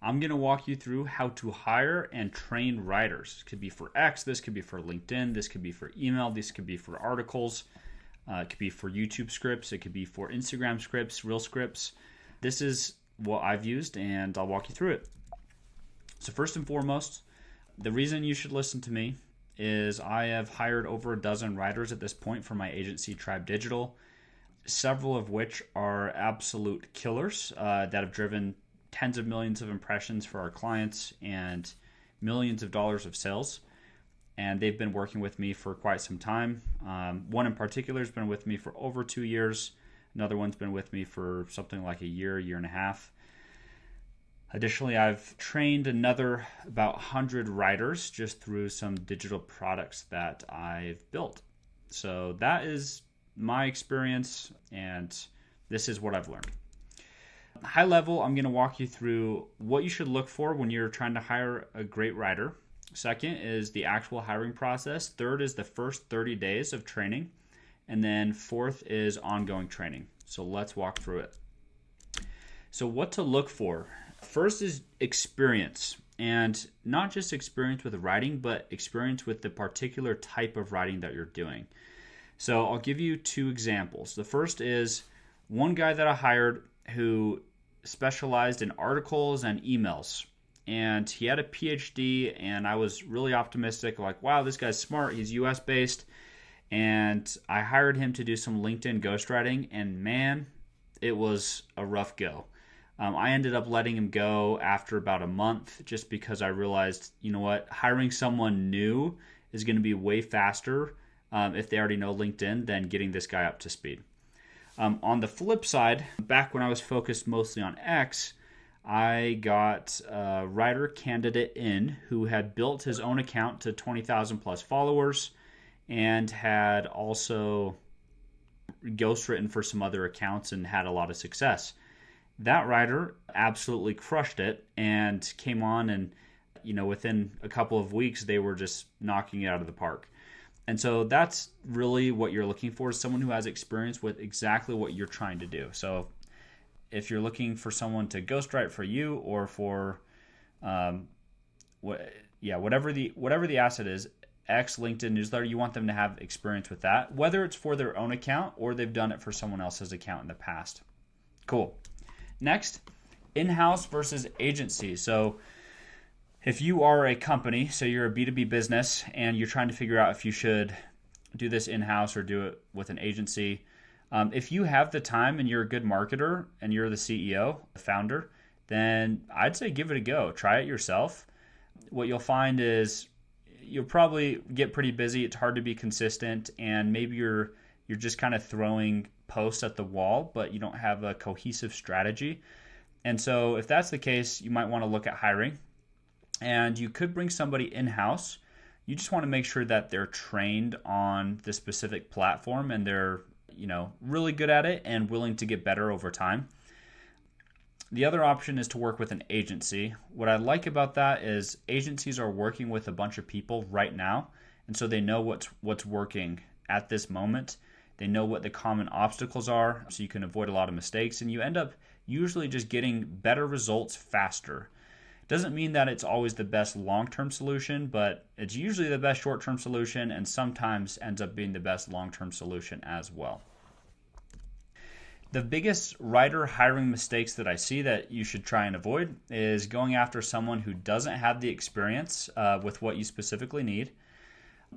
I'm going to walk you through how to hire and train writers. This could be for X, this could be for LinkedIn, this could be for email, this could be for articles, it could be for YouTube scripts, it could be for Instagram scripts, Reel scripts. This is what I've used, and I'll walk you through it. So first and foremost, the reason you should listen to me is I have hired over a dozen writers at this point for my agency, Tribe Digital, several of which are absolute killers that have driven tens of millions of impressions for our clients and millions of dollars of sales. And they've been working with me for quite some time. One in particular has been with me for over 2 years. Another one's been with me for something like a year and a half. Additionally, I've trained another about 100 writers just through some digital products that I've built. So that is my experience, and this is what I've learned. High level, I'm going to walk you through what you should look for when you're trying to hire a great writer. Second is the actual hiring process. Third is the first 30 days of training. And then fourth is ongoing training. So let's walk through it. So what to look for? First is experience. And not just experience with writing, but experience with the particular type of writing that you're doing. So I'll give you two examples. The first is one guy that I hired who specialized in articles and emails. And he had a PhD, and I was really optimistic, like, wow, this guy's smart. He's US based. And I hired him to do some LinkedIn ghostwriting, and man, it was a rough go. I ended up letting him go after about a month just because I realized, you know what, hiring someone new is going to be way faster if they already know LinkedIn than getting this guy up to speed. On the flip side, back when I was focused mostly on X, I got a writer candidate in who had built his own account to 20,000 plus followers and had also ghostwritten for some other accounts and had a lot of success. That writer absolutely crushed it and came on, and within a couple of weeks they were just knocking it out of the park. And so that's really what you're looking for, is someone who has experience with exactly what you're trying to do. So if you're looking for someone to ghostwrite for you or for whatever the asset is, X, LinkedIn newsletter, you want them to have experience with that, whether it's for their own account or they've done it for someone else's account in the past. Cool. Next, in-house versus agency. So if you are a company, so you're a B2B business, and you're trying to figure out if you should do this in-house or do it with an agency, if you have the time and you're a good marketer and you're the CEO, the founder, then I'd say give it a go. Try it yourself. What you'll find is you'll probably get pretty busy. It's hard to be consistent, and maybe you're just kind of throwing posts at the wall, but you don't have a cohesive strategy. And so if that's the case, you might want to look at hiring. And you could bring somebody in-house. You just want to make sure that they're trained on the specific platform and they're, really good at it and willing to get better over time. The other option is to work with an agency. What I like about that is agencies are working with a bunch of people right now, and so they know what's working at this moment. They know what the common obstacles are, so you can avoid a lot of mistakes, and you end up usually just getting better results faster. Doesn't mean that it's always the best long-term solution, but it's usually the best short-term solution and sometimes ends up being the best long-term solution as well. The biggest writer hiring mistakes that I see that you should try and avoid is going after someone who doesn't have the experience with what you specifically need,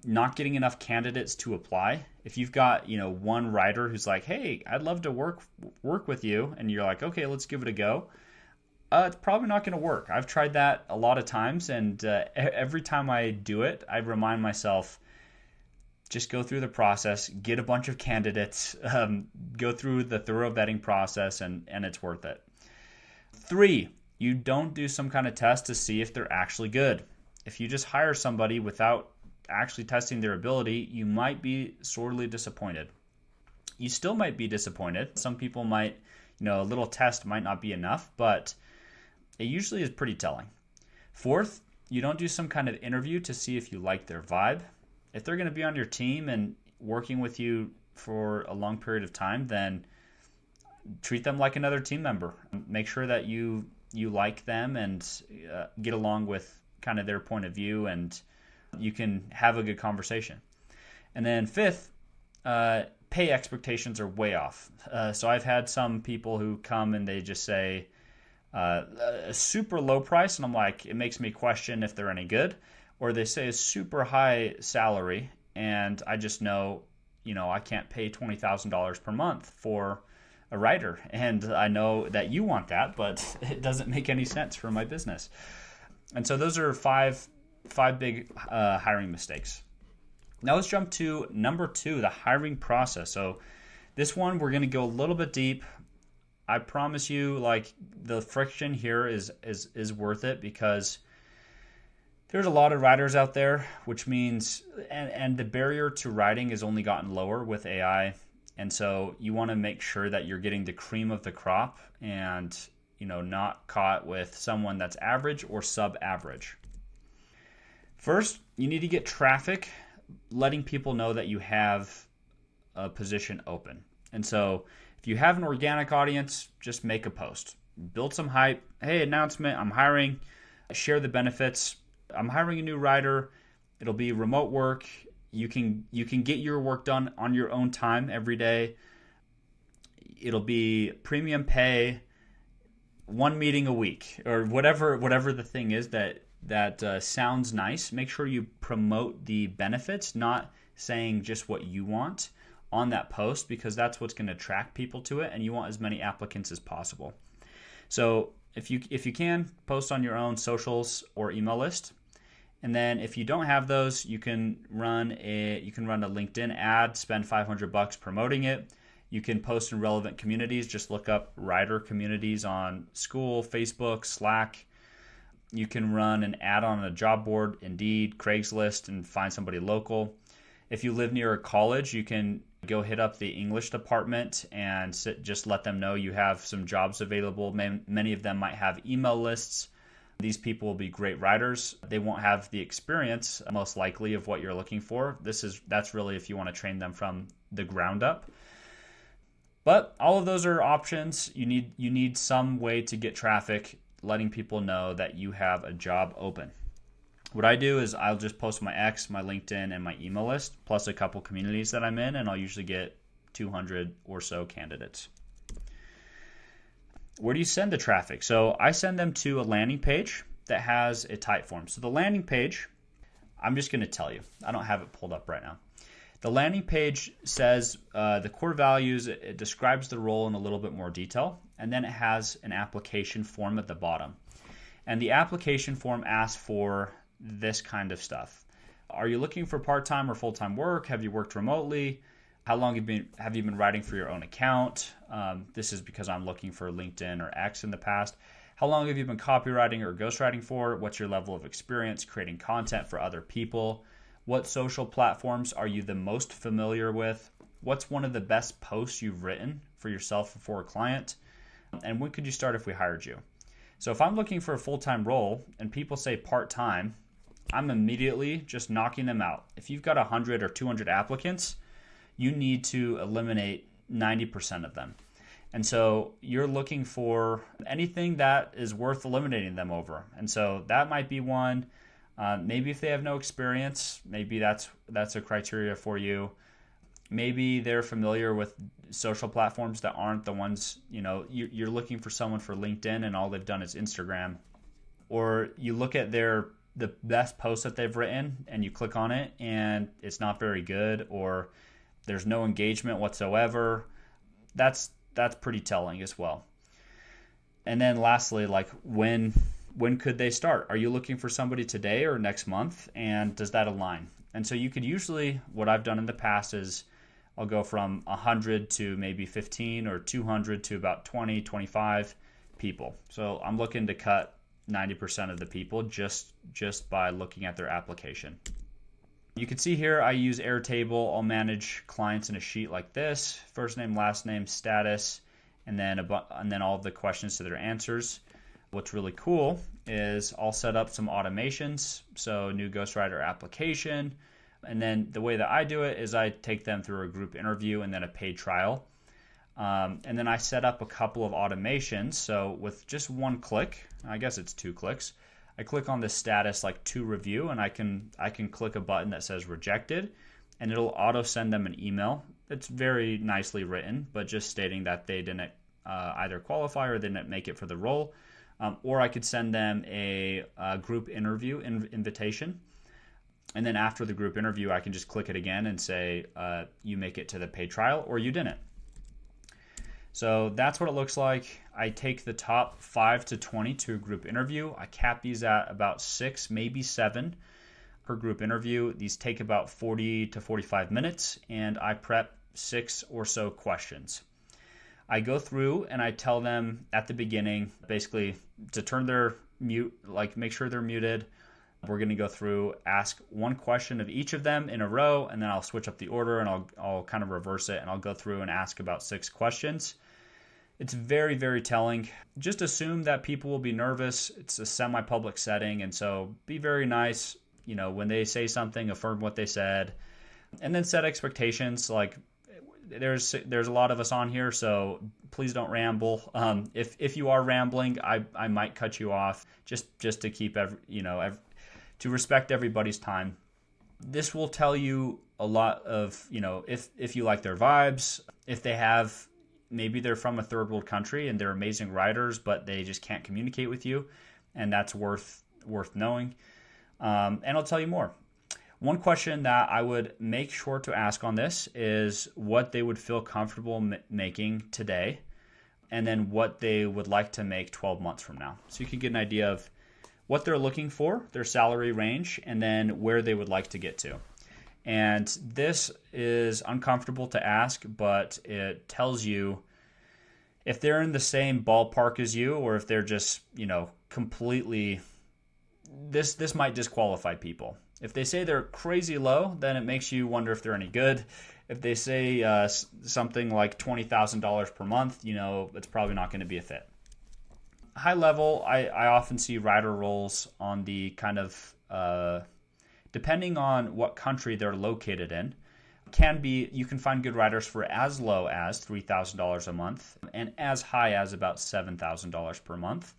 not getting enough candidates to apply. If you've got, one writer who's like, hey, I'd love to work with you, and you're like, okay, let's give it a go. It's probably not going to work. I've tried that a lot of times, and every time I do it, I remind myself, just go through the process, get a bunch of candidates, go through the thorough vetting process, and it's worth it. 3, you don't do some kind of test to see if they're actually good. If you just hire somebody without actually testing their ability, you might be sorely disappointed. You still might be disappointed. Some people might, a little test might not be enough, but it usually is pretty telling. 4th, you don't do some kind of interview to see if you like their vibe. If they're going to be on your team and working with you for a long period of time, then treat them like another team member. Make sure that you you like them and get along with kind of their point of view, and you can have a good conversation. And then fifth, pay expectations are way off. So I've had some people who come and they just say a super low price, and I'm like, it makes me question if they're any good. Or they say a super high salary, and I just know, I can't pay $20,000 per month for a writer. And I know that you want that, but it doesn't make any sense for my business. And so those are five big hiring mistakes. Now let's jump to number 2, the hiring process. So this one, we're going to go a little bit deep. I promise you, like, the friction here is worth it, because there's a lot of writers out there, which means, and the barrier to writing has only gotten lower with AI. And so you want to make sure that you're getting the cream of the crop and, not caught with someone that's average or sub-average. First, you need to get traffic, letting people know that you have a position open. And so if you have an organic audience, just make a post. Build some hype. Hey, announcement, I'm hiring. Share the benefits. I'm hiring a new writer. It'll be remote work. You can get your work done on your own time every day. It'll be premium pay, 1 meeting a week, or whatever the thing is that sounds nice. Make sure you promote the benefits, not saying just what you want on that post, because that's what's going to attract people to it, and you want as many applicants as possible. So if you can, post on your own socials or email list. And then if you don't have those, you can run a LinkedIn ad, spend $500 promoting it. You can post in relevant communities. Just look up writer communities on School, Facebook, Slack. You can run an ad on a job board, Indeed, Craigslist, and find somebody local. If you live near a college, you can go hit up the English department and just let them know you have some jobs available. Many of them might have email lists. These people will be great writers. They won't have the experience, most likely, of what you're looking for. That's really if you want to train them from the ground up. But all of those are options. You need some way to get traffic, letting people know that you have a job open. What I do is I'll just post my X, my LinkedIn, and my email list, plus a couple communities that I'm in, and I'll usually get 200 or so candidates. Where do you send the traffic? So I send them to a landing page that has a Typeform. So the landing page, I'm just going to tell you. I don't have it pulled up right now. The landing page says the core values. It describes the role in a little bit more detail, and then it has an application form at the bottom. And the application form asks for this kind of stuff. Are you looking for part-time or full-time work? Have you worked remotely? How long have you been writing for your own account? This is because I'm looking for LinkedIn or X in the past. How long have you been copywriting or ghostwriting for? What's your level of experience creating content for other people? What social platforms are you the most familiar with? What's one of the best posts you've written for yourself or for a client? And when could you start if we hired you? So if I'm looking for a full-time role and people say part-time, I'm immediately just knocking them out. If you've got 100 or 200 applicants, you need to eliminate 90% of them. And so you're looking for anything that is worth eliminating them over. And so that might be one. Maybe if they have no experience, maybe that's a criteria for you. Maybe they're familiar with social platforms that aren't the ones, you're looking for someone for LinkedIn and all they've done is Instagram. Or you look at the best post that they've written and you click on it and it's not very good, or there's no engagement whatsoever. That's pretty telling as well. And then lastly, like when could they start? Are you looking for somebody today or next month? And does that align? And so you could usually, what I've done in the past is I'll go from 100 to maybe 15 or 200 to about 20, 25 people. So I'm looking to cut 90% of the people just by looking at their application. You can see here I use Airtable. I'll manage clients in a sheet like this: first name, last name, status, and then all of the questions to their answers. What's really cool is I'll set up some automations. So new ghostwriter application. And then the way that I do it is I take them through a group interview and then a paid trial. And then I set up a couple of automations. So with just one click, I guess it's 2 clicks, I click on the status like to review, and I can click a button that says rejected, and it'll auto send them an email. It's very nicely written, but just stating that they didn't either qualify or they didn't make it for the role. Or I could send them a group interview invitation. And then after the group interview, I can just click it again and say, you make it to the paid trial or you didn't. So that's what it looks like. I take the top 5 to 20 to a group interview. I cap these at about 6, maybe 7 per group interview. These take about 40 to 45 minutes, and I prep 6 or so questions. I go through and I tell them at the beginning, basically, to turn their mute, like make sure they're muted. We're going to go through, ask one question of each of them in a row, and then I'll switch up the order and I'll kind of reverse it, and I'll go through and ask about 6 questions. It's very, very telling. Just assume that people will be nervous. It's a semi-public setting, and so be very nice. You know, when they say something, affirm what they said, and then set expectations. Like there's a lot of us on here, so please don't ramble. If you are rambling, I might cut you off just to keep to respect everybody's time. This will tell you a lot of, if you like their vibes, if they have, maybe they're from a third world country and they're amazing writers, but they just can't communicate with you, and that's worth knowing. And I'll tell you more. One question that I would make sure to ask on this is what they would feel comfortable making today, and then what they would like to make 12 months from now. So you can get an idea of what they're looking for, their salary range, and then where they would like to get to. And this is uncomfortable to ask, but it tells you if they're in the same ballpark as you, or if they're just, completely, this might disqualify people. If they say they're crazy low, then it makes you wonder if they're any good. If they say something like $20,000 per month, it's probably not going to be a fit. High level, I often see writer roles on the kind of, depending on what country they're located in, you can find good writers for as low as $3,000 a month and as high as about $7,000 per month.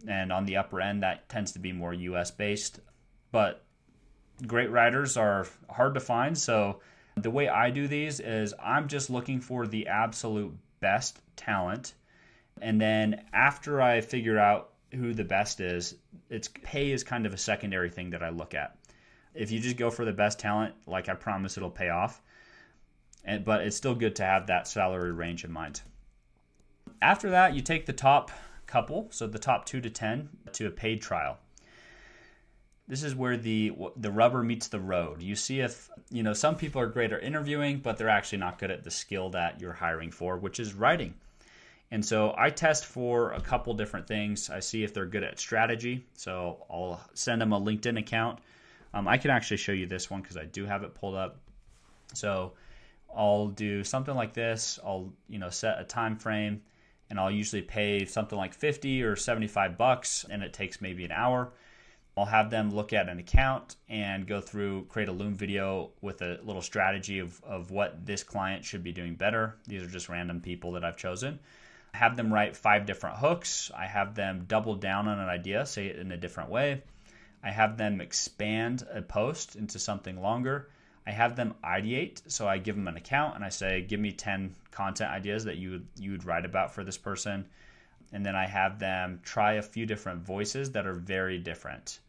And on the upper end, that tends to be more US based. But great writers are hard to find. So the way I do these is I'm just looking for the absolute best talent. And then after I figure out who the best is, pay is kind of a secondary thing that I look at. If you just go for the best talent, like I promise it'll pay off. But it's still good to have that salary range in mind. After that, you take the top couple, so the top 2 to 10, to a paid trial. This is where the rubber meets the road. You see if, some people are great at interviewing, but they're actually not good at the skill that you're hiring for, which is writing. And so I test for a couple different things. I see if they're good at strategy. So I'll send them a LinkedIn account. I can actually show you this one because I do have it pulled up. So I'll do something like this. I'll, set a time frame, and I'll usually pay something like $50 or $75, and it takes maybe an hour. I'll have them look at an account and go through, create a Loom video with a little strategy of what this client should be doing better. These are just random people that I've chosen. I have them write 5 different hooks. I have them double down on an idea, say it in a different way. I have them expand a post into something longer. I have them ideate. So I give them an account and I say, give me 10 content ideas that you would write about for this person. And then I have them try a few different voices that are very different.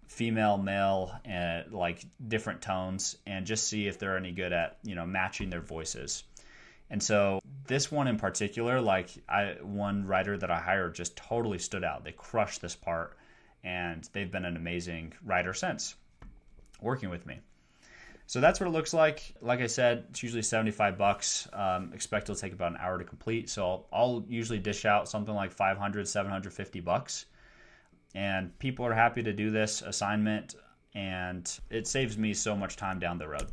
Female, male, and like different tones, and just see if they're any good at, matching their voices. And so this one in particular, one writer that I hired just totally stood out. They crushed this part, and they've been an amazing writer since working with me. So that's what it looks like. Like I said, it's usually $75. Expect it'll take about an hour to complete. So I'll usually dish out something like $500, $750. And people are happy to do this assignment, and it saves me so much time down the road.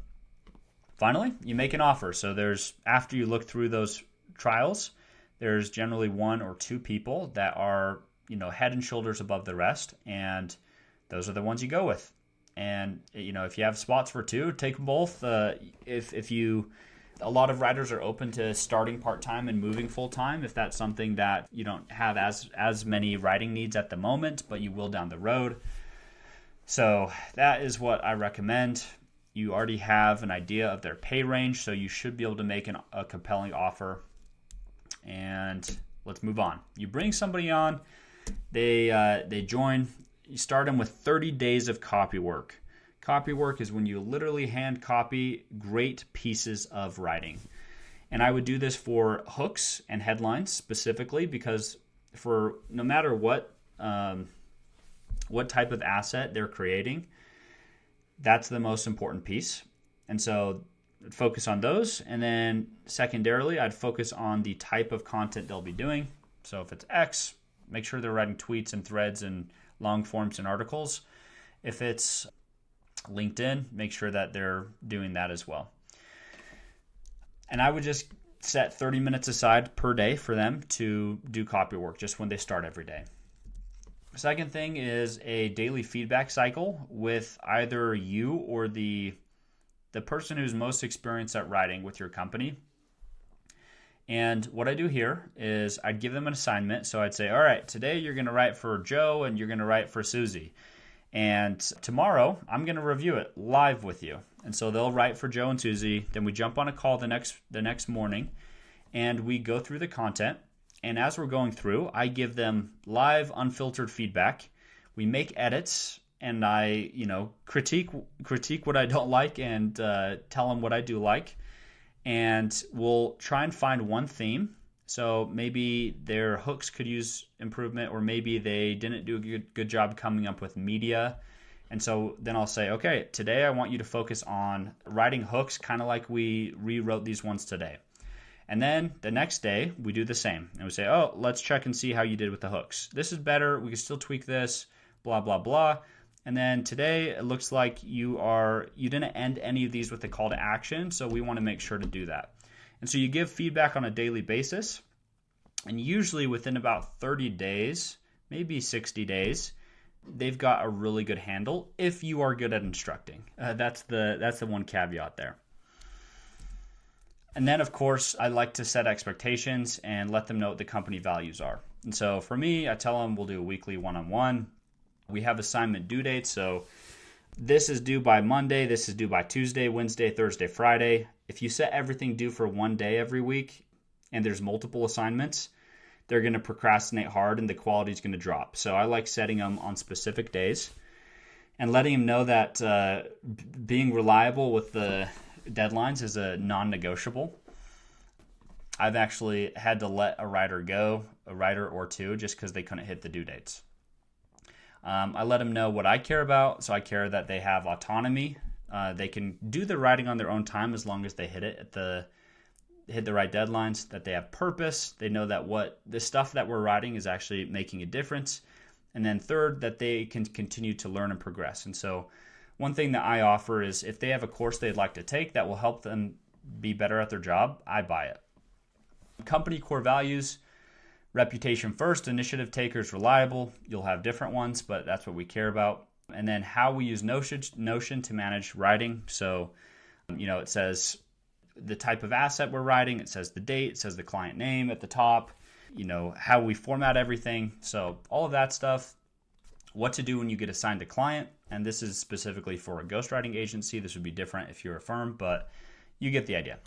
Finally, you make an offer. So after you look through those trials, there's generally 1 or 2 people that are, head and shoulders above the rest, and those are the ones you go with. And, if you have spots for 2, take them both. If you A lot of writers are open to starting part-time and moving full-time if that's something that you don't have as many writing needs at the moment, but you will down the road. So that is what I recommend. You already have an idea of their pay range, so you should be able to make a compelling offer. And let's move on. You bring somebody on, they join. You start them with 30 days of copy work. Copy work is when you literally hand copy great pieces of writing. And I would do this for hooks and headlines specifically, because for no matter what type of asset they're creating, that's the most important piece. And so I'd focus on those. And then secondarily, I'd focus on the type of content they'll be doing. So if it's X, make sure they're writing tweets and threads and long forms and articles. If it's LinkedIn, make sure that they're doing that as well. And I would just set 30 minutes aside per day for them to do copy work, just when they start every day. Second thing is a daily feedback cycle with either you or the person who's most experienced at writing with your company. And what I do here is I'd give them an assignment. So I'd say, all right, today you're going to write for Joe and you're going to write for Susie. And tomorrow, I'm going to review it live with you. And so they'll write for Joe and Susie. Then we jump on a call the next morning, and we go through the content. And as we're going through, I give them live, unfiltered feedback. We make edits, and I, critique what I don't like and tell them what I do like. And we'll try and find one theme. So maybe their hooks could use improvement, or maybe they didn't do a good job coming up with media. And so then I'll say, okay, today I want you to focus on writing hooks, kind of like we rewrote these ones today. And then the next day we do the same. And we say, oh, let's check and see how you did with the hooks. This is better. We can still tweak this, blah, blah, blah. And then today it looks like you didn't end any of these with a call to action. So we want to make sure to do that. And so you give feedback on a daily basis, and usually within about 30 days, maybe 60 days, they've got a really good handle if you are good at instructing. That's the one caveat there. And then, of course, I like to set expectations and let them know what the company values are. And so for me, I tell them we'll do a weekly one-on-one. We have assignment due dates, so this is due by Monday, this is due by Tuesday, Wednesday, Thursday, Friday. If you set everything due for one day every week and there's multiple assignments, they're going to procrastinate hard and the quality is going to drop. So I like setting them on specific days and letting them know that being reliable with the deadlines is a non-negotiable. I've actually had to let a writer or two, just because they couldn't hit the due dates. I let them know what I care about. So I care that they have autonomy. They can do the writing on their own time as long as they hit the right deadlines, that they have purpose. They know that what the stuff that we're writing is actually making a difference. And then third, that they can continue to learn and progress. And so one thing that I offer is if they have a course they'd like to take that will help them be better at their job, I buy it. Company core values: reputation first, initiative takers, reliable. You'll have different ones, but that's what we care about. And then how we use Notion to manage writing. So, it says the type of asset we're writing, it says the date, it says the client name at the top, how we format everything. So all of that stuff, what to do when you get assigned a client. And this is specifically for a ghostwriting agency. This would be different if you're a firm, but you get the idea.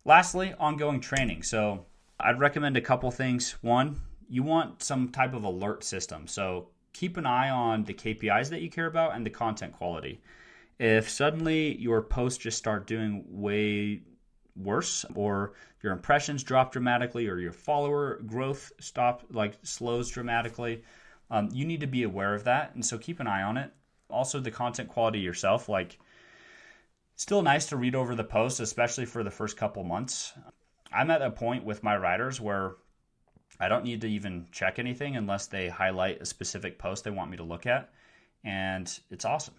Lastly, ongoing training. So I'd recommend a couple things. One, you want some type of alert system. So keep an eye on the KPIs that you care about and the content quality. If suddenly your posts just start doing way worse, or your impressions drop dramatically, or your follower growth slows dramatically, you need to be aware of that. And so keep an eye on it. Also, the content quality yourself. Still nice to read over the posts, especially for the first couple months. I'm at a point with my writers where I don't need to even check anything unless they highlight a specific post they want me to look at. And it's awesome.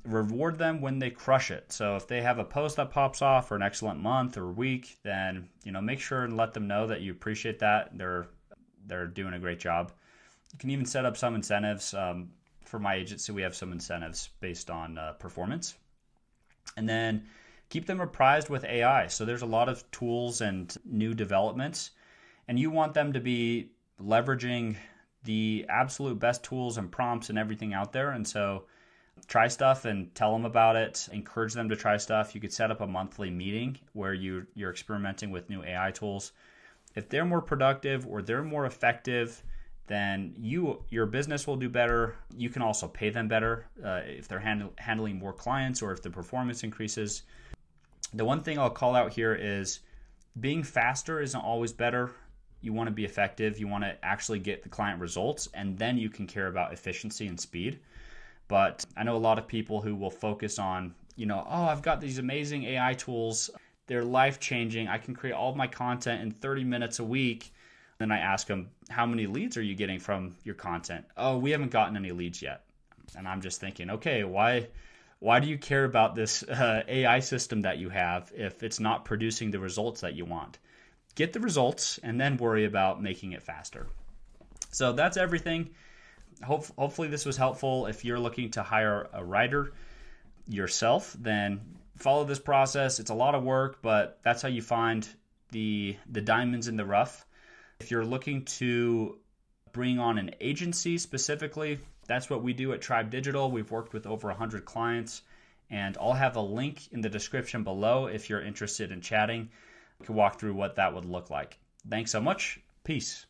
Reward them when they crush it. So if they have a post that pops off for an excellent month or week, then make sure and let them know that you appreciate that. They're doing a great job. You can even set up some incentives. For my agency, we have some incentives based on performance. And then keep them apprised with AI. So there's a lot of tools and new developments, and you want them to be leveraging the absolute best tools and prompts and everything out there. And so try stuff and tell them about it. Encourage them to try stuff. You could set up a monthly meeting where you're experimenting with new AI tools. If they're more productive or they're more effective, then your business will do better. You can also pay them better if they're handling more clients or if the performance increases. The one thing I'll call out here is being faster isn't always better. You want to be effective. You want to actually get the client results, and then you can care about efficiency and speed. But I know a lot of people who will focus on, I've got these amazing AI tools. They're life-changing. I can create all of my content in 30 minutes a week. Then I ask them, how many leads are you getting from your content? Oh, we haven't gotten any leads yet. And I'm just thinking, okay, why do you care about this AI system that you have if it's not producing the results that you want? Get the results and then worry about making it faster. So that's everything. Hopefully this was helpful. If you're looking to hire a writer yourself, then follow this process. It's a lot of work, but that's how you find the diamonds in the rough. If you're looking to bring on an agency specifically, that's what we do at Tribe Digital. We've worked with over 100 clients, and I'll have a link in the description below if you're interested in chatting. We can walk through what that would look like. Thanks so much. Peace.